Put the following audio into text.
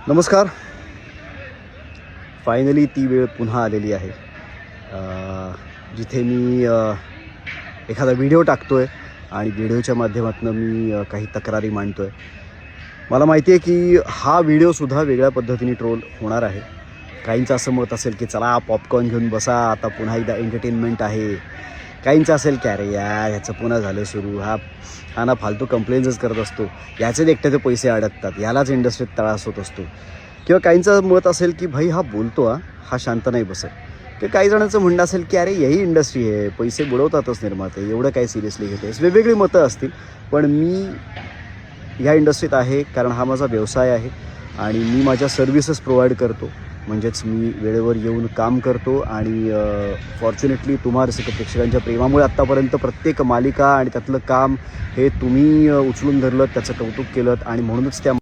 नमस्कार. फायनली ती वेळ पुन्हा आलेली आहे जिथे मी एखादा व्हिडिओ टाकतो आहे आणि व्हिडिओच्या माध्यमातून मी काही तक्रारी मांडतो आहे. मला माहिती आहे की हा व्हिडिओसुद्धा वेगळ्या पद्धतीने ट्रोल होणार आहे. काहींचं असं मत असेल की चला पॉपकॉर्न घेऊन बसा, आता पुन्हा एकदा एंटरटेनमेंट आहे. काहींचं असेल की अरे यार ह्याचं पुन्हा झालं सुरू, हा ना फालतू कंप्लेंट्सच करत असतो, याचेच एकट्याचे पैसे अडकतात, यालाच इंडस्ट्रीत त्रास होत असतो. किंवा काहींचं मत असेल की भाई हा बोलतो हा शांत नाही बसत. किंवा काही जणांचं म्हणणं असेल की अरे यही इंडस्ट्री आहे, पैसे बुडवतातच निर्माते, एवढं काय सिरियसली घेतेस. वेगवेगळी मतं असतील, पण मी ह्या इंडस्ट्रीत आहे कारण हा माझा व्यवसाय आहे आणि मी माझ्या सर्व्हिसेस प्रोव्हाइड करतो. म्हणजेच मी वेळेवर येऊन काम करतो आणि फॉर्च्युनेटली तुम्हा रसिक प्रेक्षकांच्या प्रेमामुळे आत्तापर्यंत प्रत्येक मालिका आणि त्यातलं काम हे तुम्ही उचलून धरलं, त्याचं कौतुक केलं आणि म्हणूनच त्या